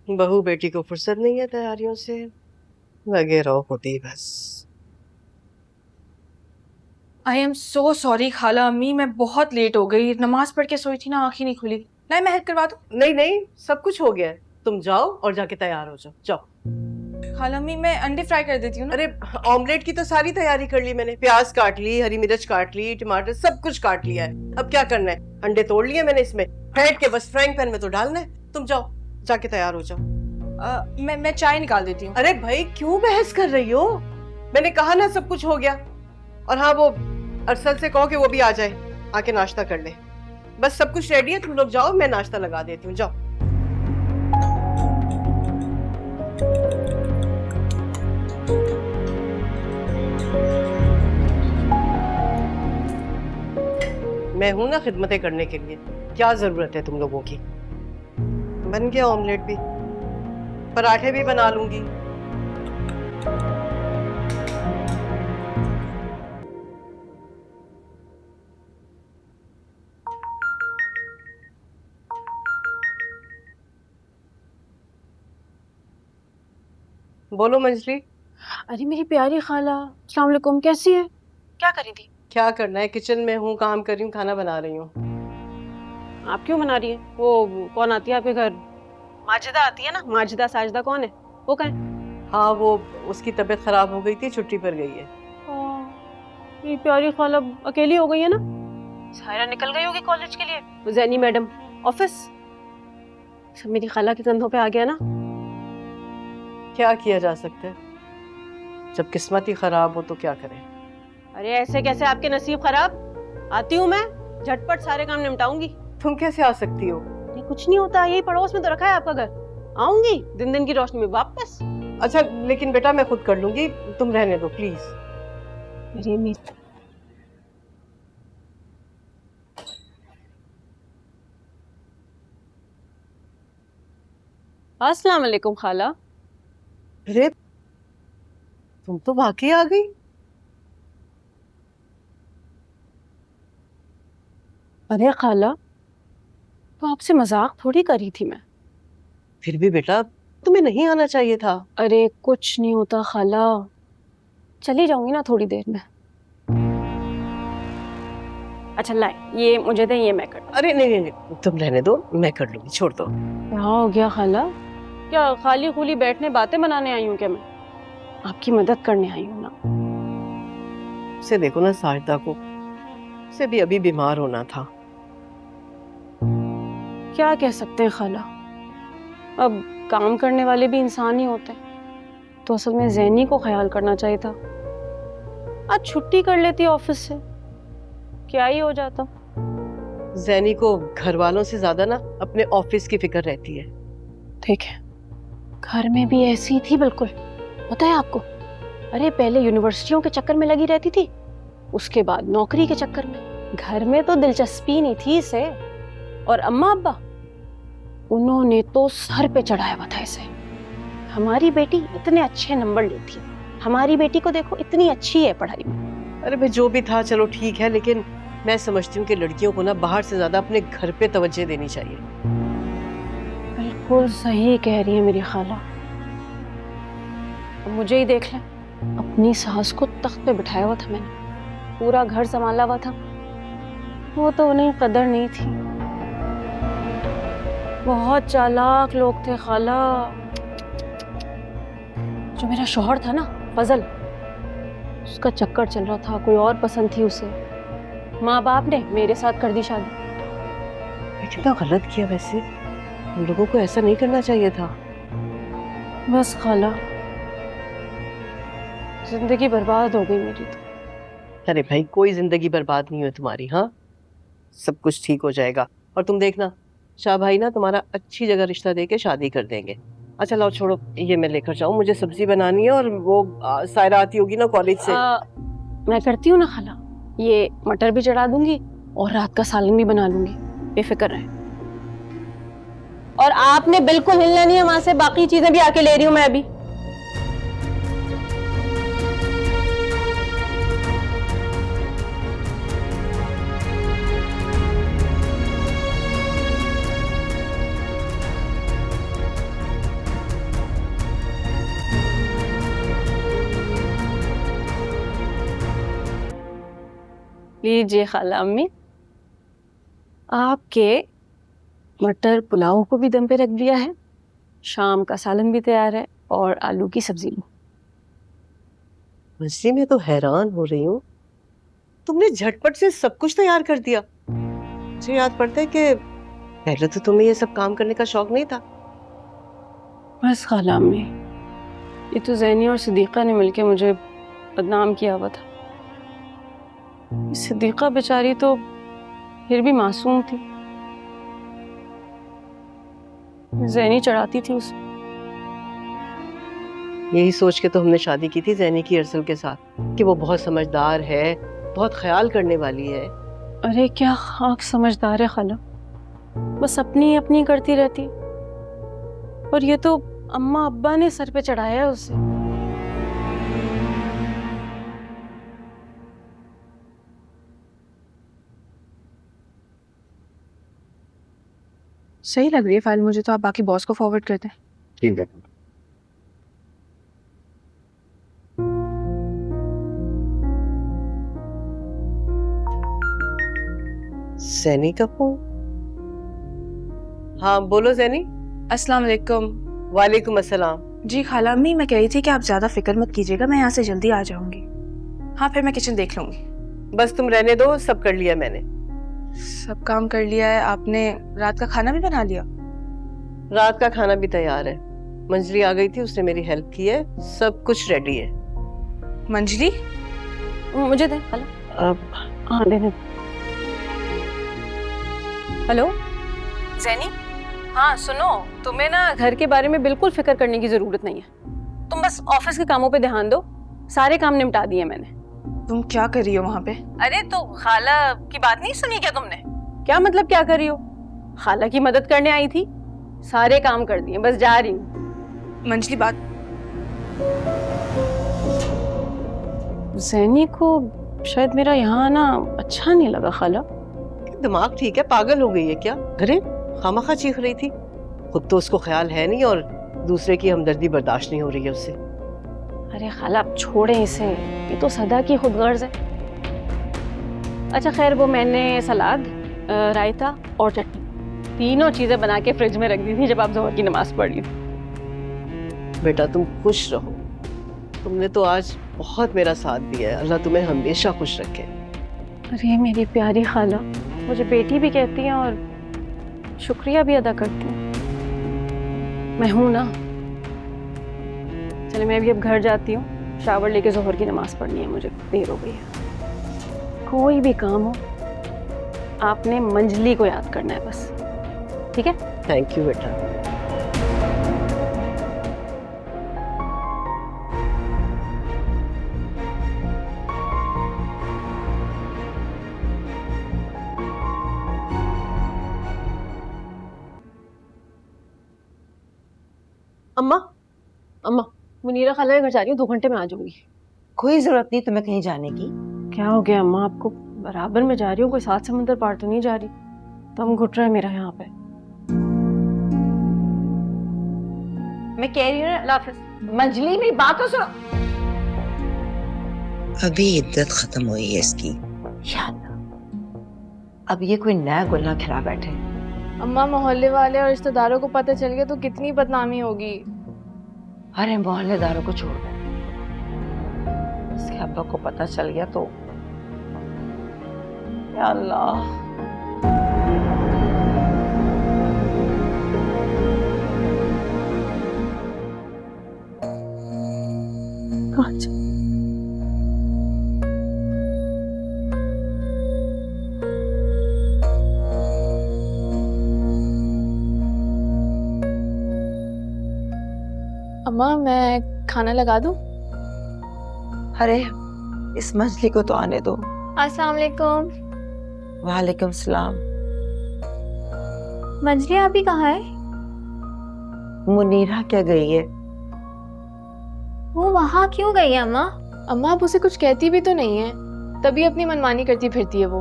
बहू बेटी को फुर्सत नहीं है तैयारियों से, लगे रहो होती ही बस। आई एम सो सॉरी खाला अम्मी, मैं बहुत लेट हो गई। नमाज पढ़ के सोई थी ना, आंखें नहीं खुली। नहीं, मैं हेल्प करवा दूं? नहीं नहीं, सब कुछ हो गया है, तुम जाओ और जाके तैयार हो जाओ, जाओ। खाला अम्मी, मैं अंडे फ्राई कर देती हूँ ना। अरे ऑमलेट की तो सारी तैयारी कर ली मैंने, प्याज काट ली, हरी मिर्च काट ली, टमाटर सब कुछ काट लिया है। अब क्या करना है, अंडे तोड़ लिए मैंने, इसमें फेंट के बस फ्राइंग पैन में तो डालना है। तुम जाओ, जाके तैयार हो जाओ। मैं चाय निकाल देती हूँ। अरे भाई क्यों बहस कर रही हो, मैंने कहा ना सब कुछ हो गया। और हाँ, वो अरसल से कहो कि वो भी आ जाए, आके नाश्ता कर ले। बस सब कुछ रेडी है, तुम लोग जाओ, मैं नाश्ता लगा देती हूँ, जाओ। मैं हूं ना खिदमतें करने के लिए, क्या जरूरत है तुम लोगों की। बन गया ऑमलेट भी, पराठे भी बना लूंगी। बोलो मंजली। अरे मेरी प्यारी खाला, अस्सलाम वालेकुम, कैसी है? क्या करी थी? क्या करना है, किचन में हूँ, काम कर रही हूँ, खाना बना रही हूँ। आप क्यों बना रही है? वो कौन आती है आपके घर? माजिदा आती है ना? माजिदा साजिदा कौन है? वो कहाँ है? हाँ, वो उसकी तबीयत खराब हो गई थी, छुट्टी पर गई है। मेरी प्यारी खाला अकेली हो गई है ना? सायरा निकल गई होगी कॉलेज के लिए, वो जैनी मैडम ऑफिस, सब मेरी खाला के कंधों पे आ गया ना। क्या किया जा सकता है, जब किस्मत ही खराब हो तो क्या करें। अरे ऐसे कैसे आपके नसीब खराब? आती हूँ मैं, झटपट सारे काम निपटाऊंगी। तुम कैसे आ सकती हो? ये कुछ नहीं होता, यही पड़ोस में तो रखा है आपका घर। आऊंगी दिन दिन की रोशनी में वापस। अच्छा लेकिन बेटा मैं खुद कर लूंगी, तुम रहने दो प्लीज। अरे मेरी अस्सलाम वालेकुम खाला। अरे तुम तो वाकई आ गई। अरे खाला, तो आपसे मजाक थोड़ी करी थी मैं। फिर भी बेटा तुम्हें नहीं आना चाहिए था। अरे कुछ नहीं होता खाला, चली जाऊंगी ना थोड़ी देर में। अच्छा लाए, ये मुझे दे, ये मैं कर दूं। अरे नहीं नहीं नहीं, तुम रहने दो, मैं कर लूंगी, छोड़ दो। क्या हो गया खाला? क्या खाली खुली बैठने बातें बनाने आई हूँ क्या मैं? आपकी मदद करने आई हूँ ना। उसे देखो ना साजिदा को, उसे भी अभी बीमार होना था। क्या कह सकते हैं खाला, अब काम करने वाले भी इंसान ही होते हैं, तो असल में ज़ैनी को ख्याल करना चाहिए था। आज छुट्टी कर लेती ऑफिस से, क्या ही हो जाता। जैनी को घर वालों से ज्यादा ना अपने ऑफिस की फिक्र रहती है। ठीक है, घर में भी ऐसी थी बिल्कुल, पता है आपको? अरे पहले यूनिवर्सिटियों के चक्कर में लगी रहती थी, उसके बाद नौकरी के चक्कर में। घर में तो दिलचस्पी नहीं थी इसे, और अम्मा अब्बा उन्होंने तो सर पे चढ़ाया हुआ था इसे। हमारी बेटी इतने अच्छे नंबर लेती है, हमारी बेटी को देखो इतनी अच्छी है पढ़ाई में। अरे भाई जो भी था चलो ठीक है, लेकिन मैं समझती हूँ कि लड़कियों को ना बाहर से ज्यादा अपने घर पे तवज्जो देनी चाहिए। बिल्कुल सही कह रही है मेरी खाला। अब मुझे ही देख लें, अपनी सास को तख्त पे बिठाया हुआ था मैंने, पूरा घर संभाला हुआ था, वो तो उन्हें कदर नहीं थी। बहुत चालाक लोग थे खाला। जो मेरा शौहर था ना फजल, उसका चक्कर चल रहा था, कोई और पसंद थी उसे, माँ बाप ने मेरे साथ कर दी शादी। कितना गलत किया वैसे, उन लोगों को ऐसा नहीं करना चाहिए था। बस खाला, जिंदगी बर्बाद हो गई मेरी तो। अरे भाई कोई जिंदगी बर्बाद नहीं हुई तुम्हारी, हाँ सब कुछ ठीक हो जाएगा। और तुम देखना शाह भाई ना तुम्हारा अच्छी जगह रिश्ता देके शादी कर देंगे। अच्छा लाओ छोड़ो, ये मैं लेकर जाऊँ, मुझे सब्जी बनानी है, और वो सायरा आती होगी ना कॉलेज से। मैं करती हूँ ना खाला, ये मटर भी चढ़ा दूंगी और रात का सालन भी बना लूंगी, बेफिक्र रहे। और आपने बिल्कुल हिलना नहीं है वहां से, बाकी चीजें भी आके ले रही हूँ मैं अभी। लीजिए खाला अम्मी, आपके मटर पुलाव को भी दम पे रख दिया है, शाम का सालन भी तैयार है और आलू की सब्जी भी। मछली में तो हैरान हो रही हूँ, तुमने झटपट से सब कुछ तैयार कर दिया। मुझे याद पड़ता है कि पहले तो तुम्हें ये सब काम करने का शौक नहीं था। बस खाला अम्मी, ये तो ज़ैनी और सिद्दीक़ा ने मिलके मुझे बदनाम किया हुआ था। सिद्दीक़ा बेचारी तो फिर भी मासूम थी, ज़ैनी चढ़ाती थी उसे। यही सोच के तो हमने शादी की थी ज़ैनी की अरसल के साथ कि वो बहुत समझदार है, बहुत ख्याल करने वाली है। अरे क्या खाक समझदार है खाला, बस अपनी अपनी करती रहती, और ये तो अम्मा अब्बा ने सर पे चढ़ाया है उसे। सही लग रही है फाइल मुझे, तो आप बाकी बॉस को फॉरवर्ड कर दें। ठीक है। ज़ैनी का फोन? हाँ बोलो ज़ैनी। अस्सलाम वालेकुम। वालेकुम अस्सलाम। जी खाला अम्मी, मैं कह रही थी कि आप ज़्यादा फिक्र मत कीजिएगा, मैं यहाँ से जल्दी आ जाऊंगी। हाँ, फिर मैं किचन देख लूंगी। बस तुम रहने दो, सब कर लिया मैंने। सब काम कर लिया है आपने? रात का खाना भी बना लिया? रात का खाना भी तैयार है, मंजली आ गई थी, उसने मेरी हेल्प की है, सब कुछ रेडी है। मंजली? मुझे दे खाला। अब हाँ देने। हेलो ज़ैनी, हाँ सुनो, तुम्हें ना घर के बारे में बिल्कुल फिक्र करने की जरूरत नहीं है, तुम बस ऑफिस के कामों पे ध्यान दो, सारे काम निपटा दिए मैंने। तुम क्या कर रही हो वहाँ पे? अरे तो खाला की बात नहीं सुनी क्या तुमने? क्या मतलब क्या कर रही हो? खाला की मदद करने आई थी, सारे काम कर दिए, बस जा रही हूँ। मंजली बात। ज़ैनी को शायद मेरा यहाँ आना अच्छा नहीं लगा खाला। दिमाग ठीक है, पागल हो गई है क्या? अरे खामखा चीख रही थी, खुद तो उसको ख्याल है नहीं और दूसरे की हमदर्दी बर्दाश्त नहीं हो रही है उससे। अरे खाला अब छोड़े इसे, ये तो सदा की खुदगर्ज है। अच्छा खैर, वो मैंने सलाद, रायता और चटनी, तीनों चीजें बना के फ्रिज में रख दी थी जब आप ज़ोहर की नमाज पढ़ रही थी। बेटा तुम खुश रहो, तुमने तो आज बहुत मेरा साथ दिया है, अल्लाह तुम्हें हमेशा खुश रखे। अरे मेरी प्यारी खाला, मुझे बेटी भी कहती हैं और शुक्रिया भी अदा करती हूँ, मैं हूँ ना। चले मैं भी अब घर जाती हूँ, शावर लेके ज़ोहर की नमाज पढ़नी है, मुझे देर हो गई है। कोई भी काम हो आपने मंजली को याद करना है बस, ठीक है? थैंक यू बेटा। अम्मा, अम्मा, मुनीरा खाला के घर जा रही हूँ, 2 घंटे में आ जाऊंगी। कोई जरूरत नहीं तुम्हें कहीं जाने की। क्या हो गया अम्मा आपको? बराबर में जा रही हूँ, कोई 7 समुंदर पार तो नहीं जा रही। दम घुट रहा है मेरा यहाँ पे। मैं कह रही हूँ ना, अल्लाह हाफिज। मंजली मेरी बात तो सुनो। अभी इद्दत खत्म हुई है इसकी। अब ये कोई नया गुल्ला खिला बैठे। अम्मा, मोहल्ले वाले और रिश्तेदारों को पता चल गया तो कितनी बदनामी होगी। अरे मोहल्लेदारों को छोड़ दो, इसके अब्बा को पता चल गया तो या अल्लाह। अच्छा अम्मा, मैं खाना लगा दूं? अरे इस मंजली को तो आने दो। अस्सलाम वालेकुम। वालेकुम सलाम। मंजली अभी कहाँ है? मुनीरा क्या गई है? वो वहाँ क्यों गई है अम्मा? अम्मा, आप उसे कुछ कहती भी तो नहीं है, तभी अपनी मनमानी करती फिरती है वो।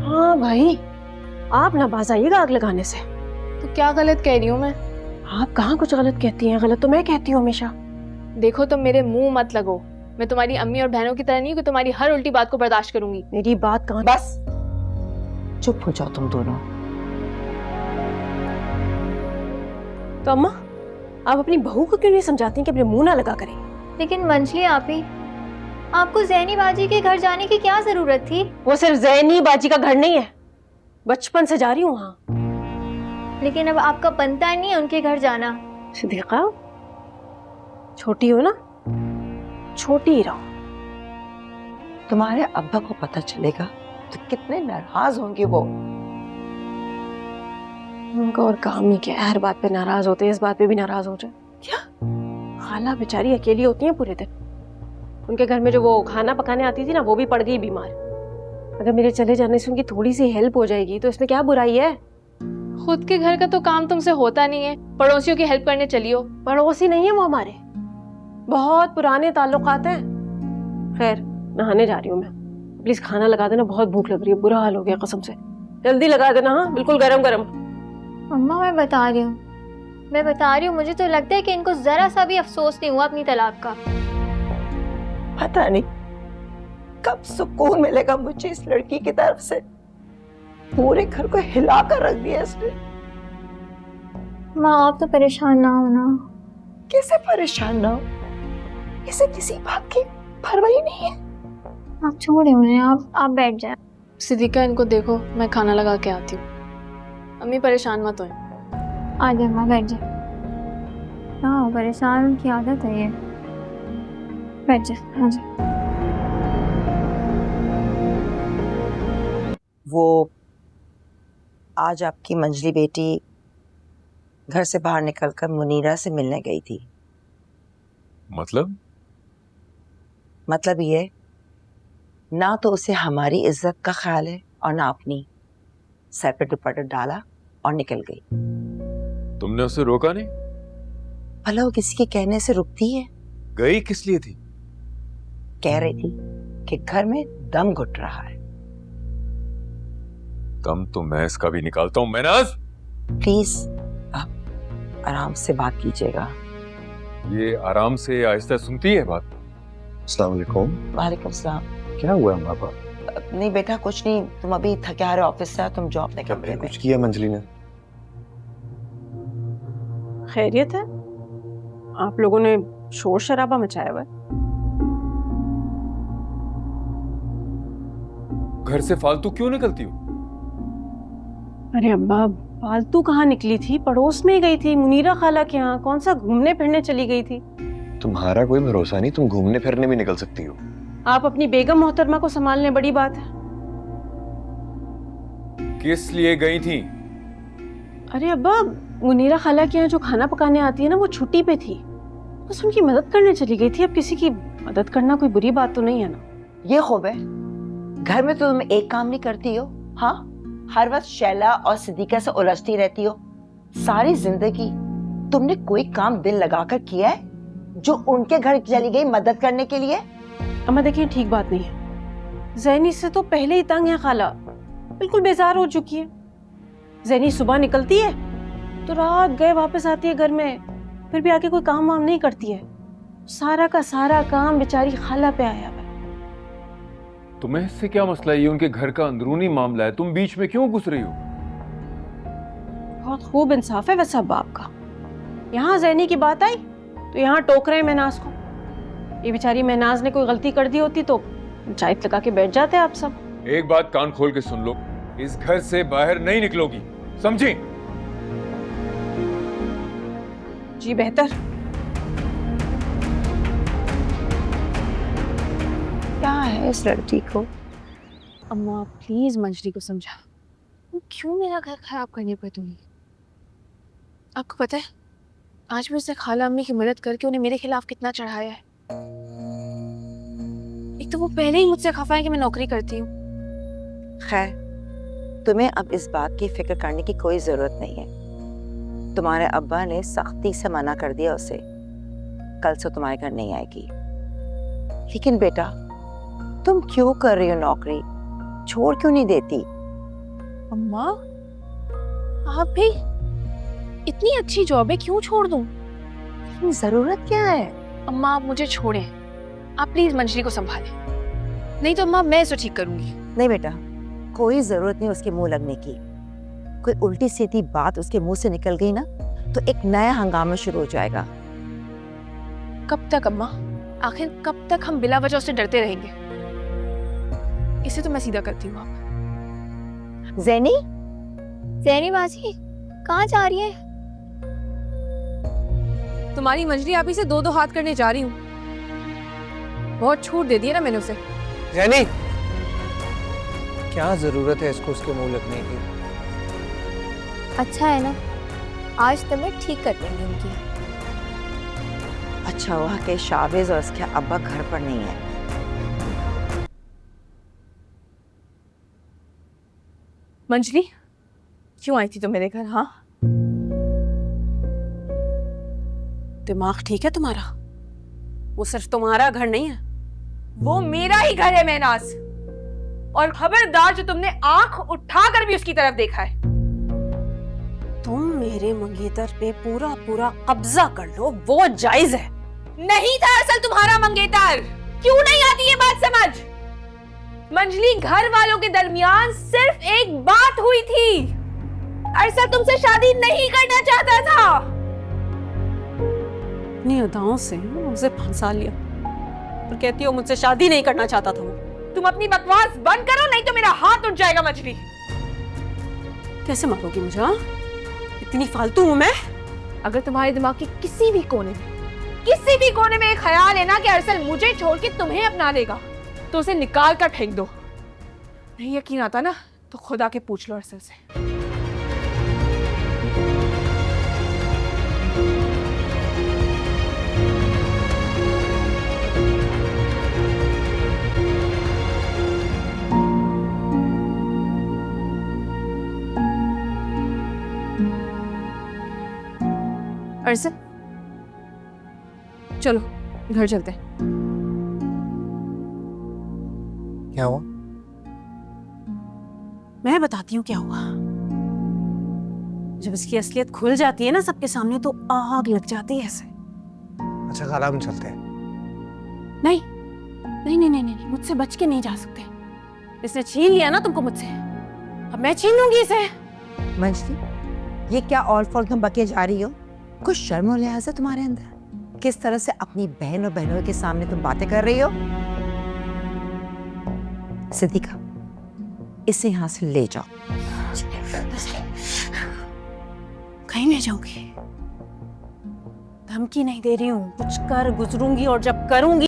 हाँ भाई, आप ना बाज आइएगा आग लगाने से। तो क्या गलत कह रही हूँ मैं? आप कहाँ कुछ गलत कहती हैं? गलत तो मैं कहती हूँ हमेशा। देखो तुम मेरे मुंह मत लगो। मैं तुम्हारी अम्मी और बहनों की तरह नहीं हूँ कि तुम्हारी हर उल्टी बात को बर्दाश्त करूंगी। मेरी बात कहाँ बस चुप हो जाओ तुम दोनों। तो अम्मा आप अपनी बहू को क्यों नहीं समझाती कि अपने मुंह ना लगा करें? लेकिन मंजली आपी, आपको ज़ैनी बाजी के घर जाने की क्या जरूरत थी? वो सिर्फ ज़ैनी बाजी का घर नहीं है, बचपन से जा रही हूँ वहाँ। लेकिन अब आपका बनता नहीं है उनके घर जाना। सिद्दीका, छोटी हो ना, छोटी ही रहो। तुम्हारे अब्बा को पता चलेगा तो कितने नाराज होंगे वो। उनका और काम ही क्या है, हर बात पे नाराज होते हैं, इस बात पे भी नाराज हो जाए। क्या खाला बेचारी अकेली होती है पूरे दिन। उनके घर में जो वो खाना पकाने आती थी ना, वो भी पड़ गई बीमार। अगर मेरे चले जाने से उनकी थोड़ी सी हेल्प हो जाएगी तो इसमें क्या बुराई है? खुद के घर का तो काम तुमसे होता नहीं है, पड़ोसियों की हेल्प करने चली हो। पड़ोसी नहीं है वो, हमारे बहुत पुराने ताल्लुकात हैं। खैर, नहाने जा रही हूँ मैं, प्लीज खाना लगा देना, बहुत भूख लग रही है, बुरा हाल हो गया कसम से। जल्दी लगा देना, हाँ बिल्कुल गरम गरम। अम्मा मैं बता रही हूँ, मुझे तो लगता है कि इनको जरा सा भी अफसोस नहीं हुआ अपनी तलाक का। पता नहीं कब सुकून मिलेगा मुझे इस लड़की की तरफ से। पूरे घर को हिला कर रख दिया इसने। माँ आप तो परेशान ना हो ना। कैसे परेशान ना हो, इसे किसी बात की परवाह ही नहीं है। आप छोड़े उन्हें, आप बैठ जाए। सिद्दीका इनको देखो, मैं खाना लगा के आती हूँ। अम्मी परेशान मत होए। आ जाए माँ, बैठ जाए। हाँ परेशान की आदत है ये। बैठ जाए, आ जाए। वो आज आपकी मंजली बेटी घर से बाहर निकलकर मुनीरा से मिलने गई थी। मतलब ये, ना तो उसे हमारी इज्जत का ख्याल है और ना अपनी। सर पे दुपट्टा डाला और निकल गई। तुमने उसे रोका नहीं? भला वो किसी के कहने से रुकती है? गई किस लिए थी? कह रही थी कि घर में दम घुट रहा है। दम तो मैं इसका भी निकालता हूँ। महनाज, प्लीज आप आराम से बात कीजिएगा। ये आराम से आहिस्ता सुनती है बात। अस्सलाम वालेकुम। वालेकुम सलाम। क्या हुआ अम्मा पापा? नहीं बेटा कुछ नहीं, तुम अभी थके आ रहे हो ऑफिस से, तुम जाओ अपने क्या कमरे फिर में। कुछ किया मंजली ने? खैरियत है? आप लोगों ने शोर शराबा मचाया हुआ है। घर से फालतू क्यों निकलती हो? अरे अब्बा, फालतू कहाँ निकली थी, पड़ोस में ही गई थी मुनीरा खाला के यहाँ। कौन सा घूमने फिरने चली गई थी? तुम्हारा कोई भरोसा नहीं, तुम घूमने फिरने भी निकल सकती हो। आप अपनी बेगम मोहतरमा को संभालने, बड़ी बात है। किस लिए गई थी? अरे अब्बा, मुनीरा खाला के यहाँ जो खाना पकाने आती है ना, वो छुट्टी पे थी, बस उनकी मदद करने चली गई थी। अब किसी की मदद करना कोई बुरी बात तो नहीं है ना। ये खूब है, घर में तो तुम एक काम नहीं करती हो। हाँ, हर वक्त शैला और सिद्दीका से उलझती रहती हो। सारी जिंदगी तुमने कोई काम दिल लगाकर किया है जो उनके घर चली गई मदद करने के लिए? अम्मा देखिए, ठीक बात नहीं है। ज़ैनी से तो पहले ही तंग है खाला, बिल्कुल बेजार हो चुकी है। ज़ैनी सुबह निकलती है तो रात गए वापस आती है घर में, फिर भी आके कोई काम वाम नहीं करती है। सारा का सारा काम बेचारी खाला पे आया हुआ है। तुम्हें इससे क्या मसला है? ये उनके घर का अंदरूनी मामला है, तुम बीच में क्यों घुस रही हो? बहुत खूब इंसाफ है वैसे अब आपका। यहाँ ज़ैनी की बात आई तो यहाँ टोक रहे हैं महनाज को। ये बेचारी महनाज ने कोई गलती कर दी होती तो पंचायत लगा के बैठ जाते आप सब। एक बात कान खोल के सुन लो, इस घर से बाहर नहीं निकलोगी, समझी? जी बेहतर। क्या है इस लड़की को? अम्मा प्लीज मंजरी को समझा, क्यों मेरा घर खराब करने पर तुम्हें? आपको पता है आज भी उसने खाला अम्मी की मदद करके उन्हें मेरे खिलाफ कितना चढ़ाया है। एक तो वो पहले ही मुझसे खफा है कि मैं नौकरी करती हूँ। खैर, तुम्हें अब इस बात की फिक्र करने की कोई जरूरत नहीं है। तुम्हारे अब्बा ने सख्ती से मना कर दिया उसे, कल से तुम्हारे घर नहीं आएगी। लेकिन बेटा, तुम क्यों कर रही हो नौकरी? छोड़ क्यों नहीं देती? अम्मा आप भी, इतनी अच्छी जॉब है, क्यों छोड़ दूं? जरूरत क्या है? अम्मा आप मुझे छोड़ें, आप प्लीज मंजरी को संभालें, नहीं तो अम्मा मैं इसे ठीक करूंगी। नहीं बेटा, कोई जरूरत नहीं उसके मुंह लगने की। कोई उल्टी सीधी बात उसके मुंह से निकल गई ना तो एक नया हंगामा शुरू हो जाएगा। कब तक अम्मा, आखिर कब तक हम बिला वजह उससे डरते रहेंगे? इसे तो मैं सीधा करती हूँ। आप जैनी, जैनी मासी कहाँ जा रही है? तुम्हारी मंजरी आप ही से दो दो हाथ करने जा रही हूँ। बहुत छूट दे दी है ना मैंने उसे। जैनी, क्या जरूरत है इसको उसके मुंह लगने की? अच्छा है ना, आज तबीयत ठीक कर देंगे उनकी। अच्छा हुआ कि शाहबेज और उसके अब्बा घर पर नहीं है। मंजरी क्यों आई थी तुम मेरे घर? हाँ, दिमाग ठीक है तुम्हारा? वो सिर्फ तुम्हारा घर नहीं है, वो मेरा ही घर है महनाज, और खबरदार जो तुमने आंख उठाकर भी उसकी तरफ देखा है। तुम मेरे मंगेतर पे पूरा पूरा कब्जा कर लो, वो जायज है। नहीं था असल तुम्हारा मंगेतर। क्यों नहीं आती ये बात समझ? मंजली, घर वालों के दरमियान सिर्फ एक बात हुई थी, अरसल तुमसे शादी नहीं करना चाहता था। अपनी अदाओं से मुझे फंसा लिया और कहती हो मुझसे शादी नहीं करना चाहता था वो। तुम अपनी बकवास बंद करो, नहीं तो मेरा हाथ उठ जाएगा। मंजली, कैसे मारोगी मुझे? हाँ, इतनी फालतू हूं मैं? अगर तुम्हारे दिमाग के किसी भी कोने में एक ख्याल है ना कि अरसल मुझे छोड़ के तुम्हें अपना लेगा, तो उसे निकाल कर फेंक दो। नहीं यकीन आता ना तो खुद आके पूछ लो अरसल से। अरसल चलो घर चलते हैं। क्या हुआ? मैं बताती हूँ क्या हुआ। जब इसकी असलियत खुल जाती है ना सबके सामने तो आग लग जाती है ऐसे। अच्छा खाला, हम चलते हैं। नहीं नहीं नहीं नहीं नहीं, मुझसे बच के नहीं जा सकते। इसने छीन लिया ना तुमको मुझसे, अब मैं छीन लूंगी इसे। मंजरी, ये क्या ऑल फॉल तुम बके जा रही हो? कुछ शर्म और लिहाज है तुम्हारे अंदर? किस तरह से अपनी बहन और बहनों के सामने तुम बातें कर रही हो? सिद्दीका, इसे यहाँ से ले जाओ। कहीं नहीं जाऊंगी, धमकी नहीं दे रही हूँ, कुछ कर गुजरूंगी, और जब करूंगी